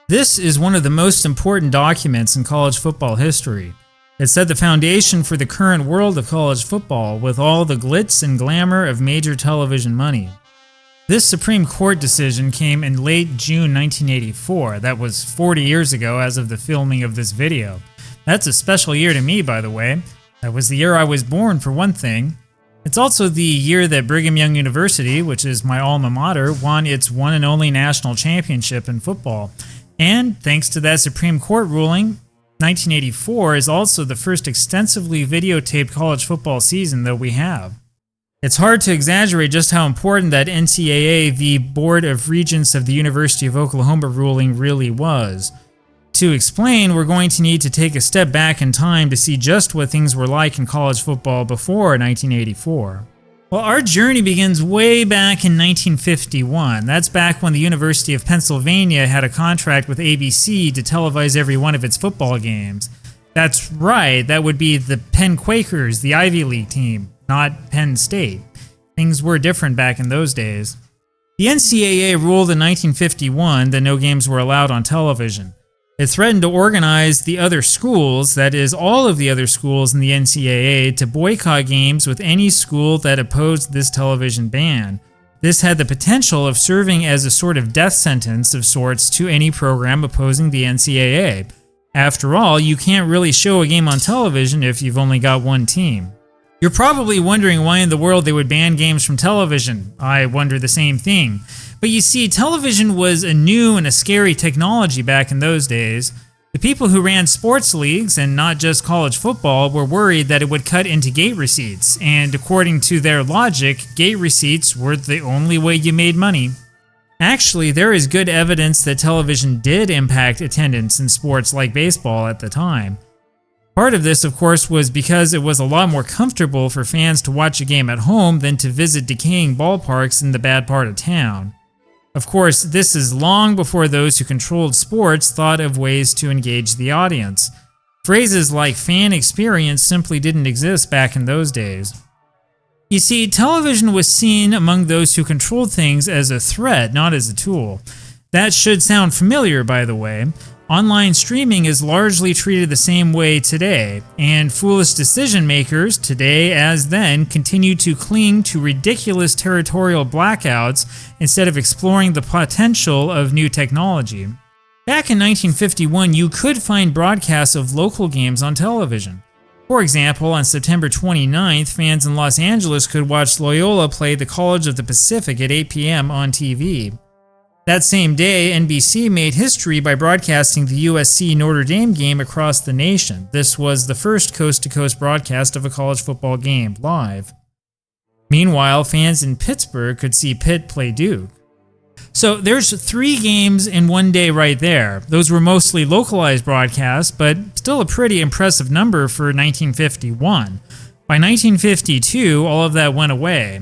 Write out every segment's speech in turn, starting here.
This is one of the most important documents in college football history. It set the foundation for the current world of college football with all the glitz and glamour of major television money. This Supreme Court decision came in late June 1984. That was 40 years ago as of the filming of this video. That's a special year to me, by the way. That was the year I was born, for one thing. It's also the year that Brigham Young University, which is my alma mater, won its one and only national championship in football. And thanks to that Supreme Court ruling, 1984 is also the first extensively videotaped college football season that we have. It's hard to exaggerate just how important that NCAA, the Board of Regents of the University of Oklahoma ruling, really was. To explain, we're going to need to take a step back in time to see just what things were like in college football before 1984. Well, our journey begins way back in 1951. That's back when the University of Pennsylvania had a contract with ABC to televise every one of its football games. That's right, that would be the Penn Quakers, the Ivy League team, not Penn State. Things were different back in those days. The NCAA ruled in 1951 that no games were allowed on television. It threatened to organize the other schools, that is, all of the other schools in the NCAA, to boycott games with any school that opposed this television ban. This had the potential of serving as a sort of death sentence of sorts to any program opposing the NCAA. After all, you can't really show a game on television if you've only got one team. You're probably wondering why in the world they would ban games from television. I wonder the same thing. But you see, television was a new and a scary technology back in those days. The people who ran sports leagues, and not just college football, were worried that it would cut into gate receipts, and according to their logic, gate receipts were the only way you made money. Actually, there is good evidence that television did impact attendance in sports like baseball at the time. Part of this, of course, was because it was a lot more comfortable for fans to watch a game at home than to visit decaying ballparks in the bad part of town. Of course, this is long before those who controlled sports thought of ways to engage the audience. Phrases like fan experience simply didn't exist back in those days. You see, television was seen among those who controlled things as a threat, not as a tool. That should sound familiar, by the way. Online streaming is largely treated the same way today, and foolish decision makers, today as then, continue to cling to ridiculous territorial blackouts instead of exploring the potential of new technology. Back in 1951, you could find broadcasts of local games on television. For example, on September 29th, fans in Los Angeles could watch Loyola play the College of the Pacific at 8 p.m. on TV. That same day, NBC made history by broadcasting the USC Notre Dame game across the nation. This was the first coast-to-coast broadcast of a college football game, live. Meanwhile, fans in Pittsburgh could see Pitt play Duke. So there's 3 games in one day right there. Those were mostly localized broadcasts, but still a pretty impressive number for 1951. By 1952, all of that went away.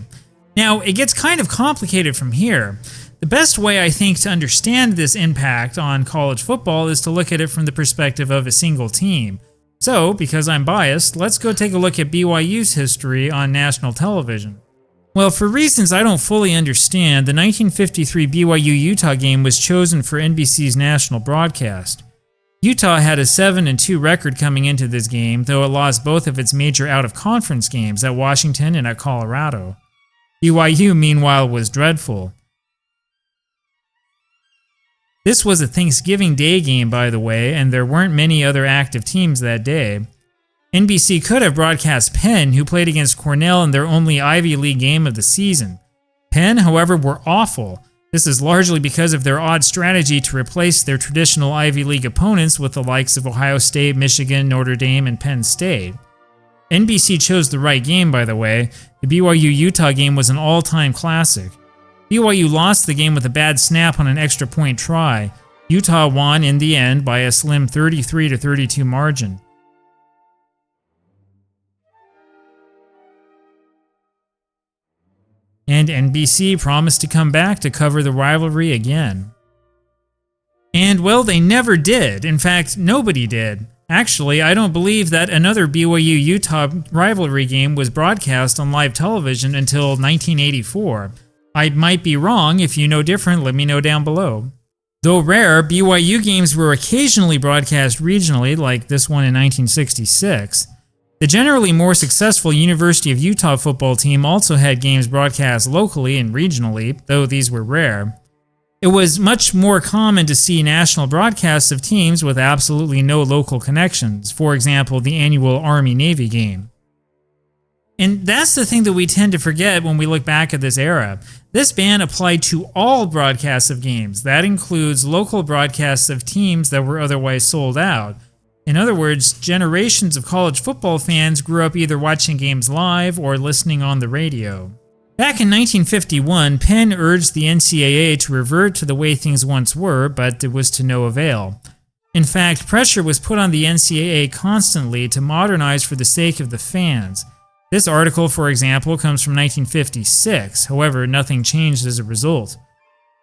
Now, it gets kind of complicated from here. The best way, I think, to understand this impact on college football is to look at it from the perspective of a single team. So, because I'm biased, let's go take a look at BYU's history on national television. Well, for reasons I don't fully understand, the 1953 BYU-Utah game was chosen for NBC's national broadcast. Utah had a 7-2 record coming into this game, though it lost both of its major out-of-conference games at Washington and at Colorado. BYU, meanwhile, was dreadful. This was a Thanksgiving Day game, by the way, and there weren't many other active teams that day. NBC could have broadcast Penn, who played against Cornell in their only Ivy League game of the season. Penn, however, were awful. This is largely because of their odd strategy to replace their traditional Ivy League opponents with the likes of Ohio State, Michigan, Notre Dame, and Penn State. NBC chose the right game, by the way. The BYU-Utah game was an all-time classic. BYU lost the game with a bad snap on an extra point try. Utah won in the end by a slim 33-32 margin. And NBC promised to come back to cover the rivalry again. And well, they never did. In fact, nobody did. Actually, I don't believe that another BYU-Utah rivalry game was broadcast on live television until 1984. I might be wrong. If you know different, let me know down below. Though rare, BYU games were occasionally broadcast regionally, like this one in 1966. The generally more successful University of Utah football team also had games broadcast locally and regionally, though these were rare. It was much more common to see national broadcasts of teams with absolutely no local connections, for example, the annual Army-Navy game. And that's the thing that we tend to forget when we look back at this era. This ban applied to all broadcasts of games. That includes local broadcasts of teams that were otherwise sold out. In other words, generations of college football fans grew up either watching games live or listening on the radio. Back in 1951, Penn urged the NCAA to revert to the way things once were, but it was to no avail. In fact, pressure was put on the NCAA constantly to modernize for the sake of the fans. This article, for example, comes from 1956, however, nothing changed as a result.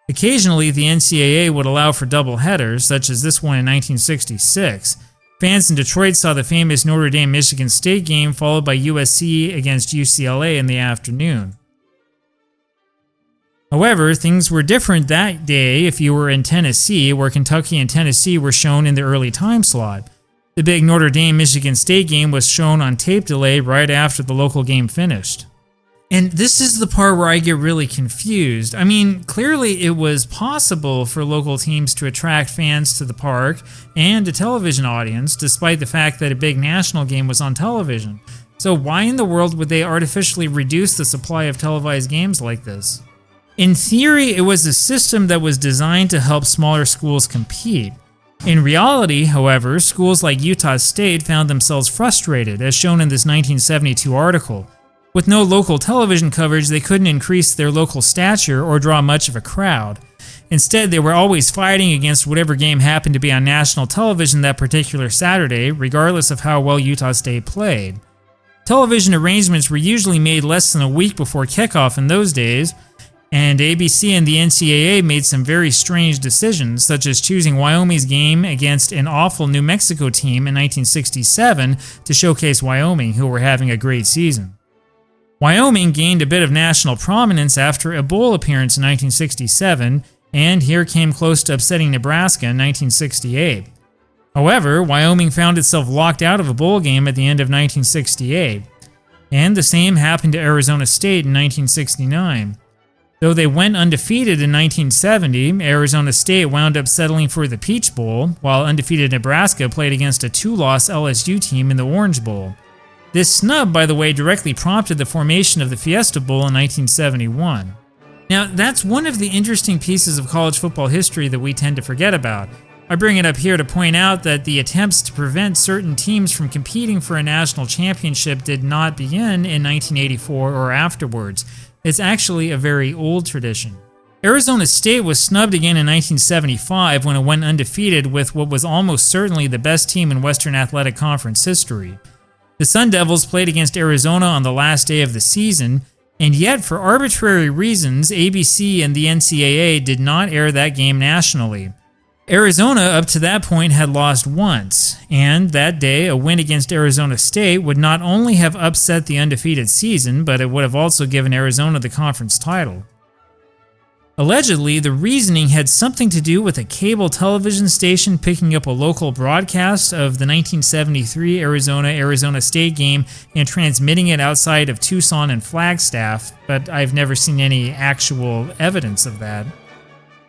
Occasionally, the NCAA would allow for double headers, such as this one in 1966. Fans in Detroit saw the famous Notre Dame-Michigan State game followed by USC against UCLA in the afternoon. However, things were different that day if you were in Tennessee, where Kentucky and Tennessee were shown in the early time slot. The big Notre Dame-Michigan State game was shown on tape delay right after the local game finished. And this is the part where I get really confused. I mean, clearly it was possible for local teams to attract fans to the park and a television audience, despite the fact that a big national game was on television. So why in the world would they artificially reduce the supply of televised games like this? In theory, it was a system that was designed to help smaller schools compete. In reality, however, schools like Utah State found themselves frustrated, as shown in this 1972 article. With no local television coverage, they couldn't increase their local stature or draw much of a crowd. Instead, they were always fighting against whatever game happened to be on national television that particular Saturday, regardless of how well Utah State played. Television arrangements were usually made less than a week before kickoff in those days, and ABC and the NCAA made some very strange decisions, such as choosing Wyoming's game against an awful New Mexico team in 1967 to showcase Wyoming, who were having a great season. Wyoming gained a bit of national prominence after a bowl appearance in 1967, and here came close to upsetting Nebraska in 1968. However, Wyoming found itself locked out of a bowl game at the end of 1968, and the same happened to Arizona State in 1969. Though they went undefeated in 1970, Arizona State wound up settling for the Peach Bowl, while undefeated Nebraska played against a 2-loss LSU team in the Orange Bowl. This snub, by the way, directly prompted the formation of the Fiesta Bowl in 1971. Now, that's one of the interesting pieces of college football history that we tend to forget about. I bring it up here to point out that the attempts to prevent certain teams from competing for a national championship did not begin in 1984 or afterwards. It's actually a very old tradition. Arizona State was snubbed again in 1975 when it went undefeated with what was almost certainly the best team in Western Athletic Conference history. The Sun Devils played against Arizona on the last day of the season, and yet for arbitrary reasons, ABC and the NCAA did not air that game nationally. Arizona up to that point had lost once, and that day a win against Arizona State would not only have upset the undefeated season, but it would have also given Arizona the conference title. Allegedly, the reasoning had something to do with a cable television station picking up a local broadcast of the 1973 Arizona State game and transmitting it outside of Tucson and Flagstaff, but I've never seen any actual evidence of that.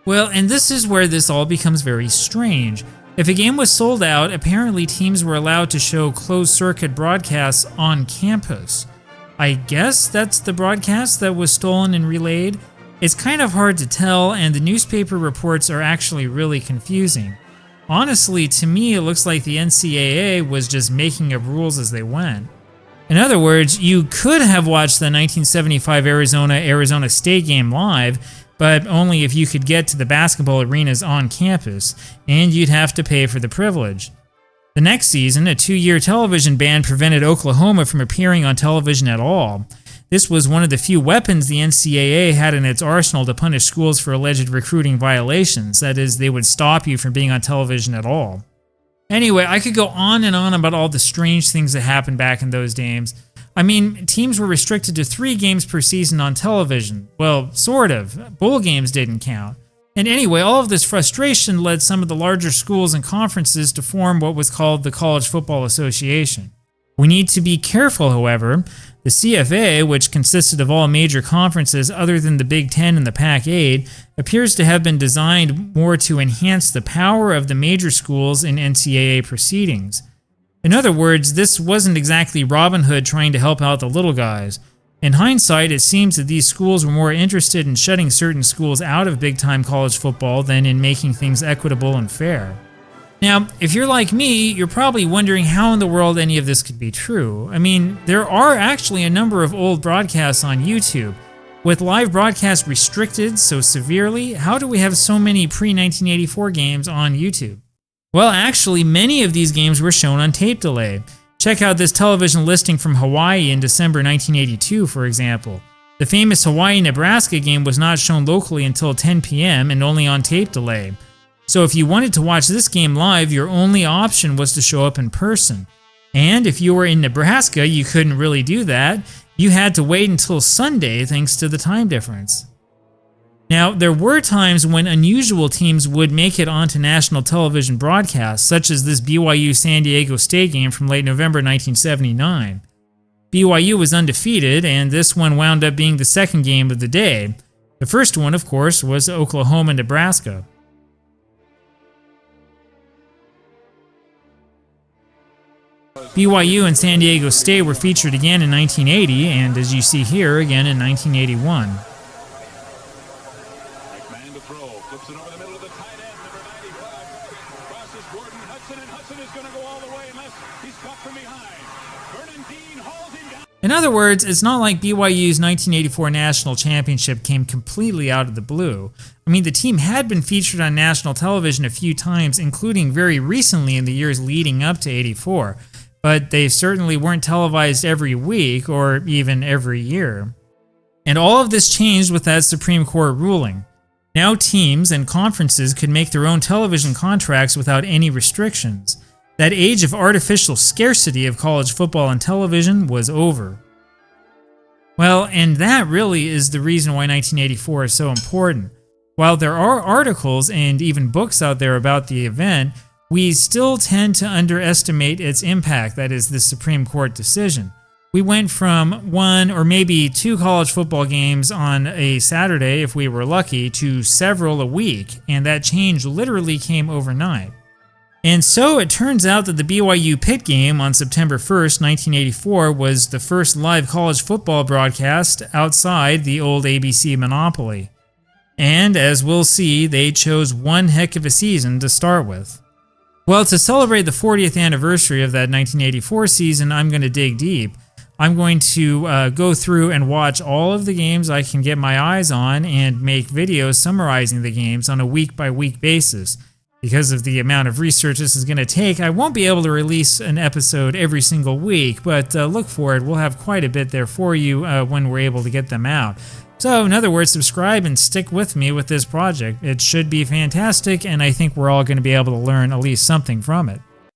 Well, and this is where this all becomes very strange. If a game was sold out, apparently teams were allowed to show closed-circuit broadcasts on campus. I guess that's the broadcast that was stolen and relayed? It's kind of hard to tell, and the newspaper reports are actually really confusing. Honestly, to me, it looks like the NCAA was just making up rules as they went. In other words, you could have watched the 1975 Arizona State game live, but only if you could get to the basketball arenas on campus, and you'd have to pay for the privilege. The next season, a 2-year television ban prevented Oklahoma from appearing on television at all. This was one of the few weapons the NCAA had in its arsenal to punish schools for alleged recruiting violations. That is, they would stop you from being on television at all. Anyway, I could go on and on about all the strange things that happened back in those days. I mean, teams were restricted to 3 games per season on television. Well, sort of. Bowl games didn't count. And anyway, all of this frustration led some of the larger schools and conferences to form what was called the College Football Association. We need to be careful, however. The CFA, which consisted of all major conferences other than the Big Ten and the Pac-8, appears to have been designed more to enhance the power of the major schools in NCAA proceedings. In other words, this wasn't exactly Robin Hood trying to help out the little guys. In hindsight, it seems that these schools were more interested in shutting certain schools out of big-time college football than in making things equitable and fair. Now, if you're like me, you're probably wondering how in the world any of this could be true. I mean, there are actually a number of old broadcasts on YouTube. With live broadcasts restricted so severely, how do we have so many pre-1984 games on YouTube? Well, actually, many of these games were shown on tape delay. Check out this television listing from Hawaii in December 1982, for example. The famous Hawaii-Nebraska game was not shown locally until 10 p.m. and only on tape delay. So if you wanted to watch this game live, your only option was to show up in person. And if you were in Nebraska, you couldn't really do that. You had to wait until Sunday thanks to the time difference. Now, there were times when unusual teams would make it onto national television broadcasts, such as this BYU-San Diego State game from late November 1979. BYU was undefeated, and this one wound up being the second game of the day. The first one, of course, was Oklahoma-Nebraska. BYU and San Diego State were featured again in 1980, and as you see here, again in 1981. In other words, it's not like BYU's 1984 national championship came completely out of the blue. I mean, the team had been featured on national television a few times, including very recently in the years leading up to '84, but they certainly weren't televised every week or even every year. And all of this changed with that Supreme Court ruling. Now teams and conferences could make their own television contracts without any restrictions. That age of artificial scarcity of college football and television was over. Well, and that really is the reason why 1984 is so important. While there are articles and even books out there about the event, we still tend to underestimate its impact, that is, the Supreme Court decision. We went from one or maybe two college football games on a Saturday, if we were lucky, to several a week, and that change literally came overnight. And so it turns out that the BYU Pitt game on September 1st, 1984 was the first live college football broadcast outside the old ABC monopoly. And as we'll see, they chose one heck of a season to start with. Well, to celebrate the 40th anniversary of that 1984 season, I'm going to dig deep. I'm going to go through and watch all of the games I can get my eyes on and make videos summarizing the games on a week-by-week basis. Because of the amount of research this is going to take, I won't be able to release an episode every single week, but look for it. We'll have quite a bit there for you when we're able to get them out. So, in other words, subscribe and stick with me with this project. It should be fantastic, and I think we're all going to be able to learn at least something from it.